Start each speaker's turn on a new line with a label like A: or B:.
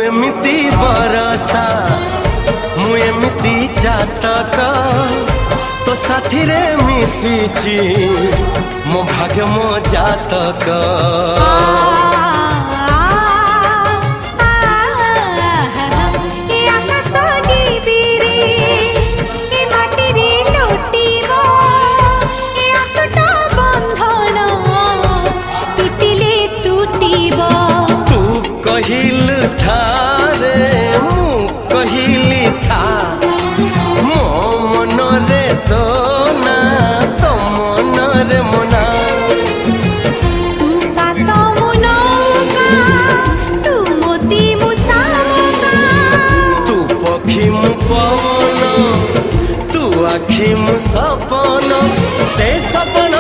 A: एमिति बरसा मु एमिति चातक तो साथी रे मिशिची मो भाग्य मो जातक। कहिल थारे मु कहिली था मो मन रे तो ना तो मन रे मना।
B: तू का तो मनो का तू मोती मुसामो का
A: तू पखी मु पवन तू आखी मु सपन से सपन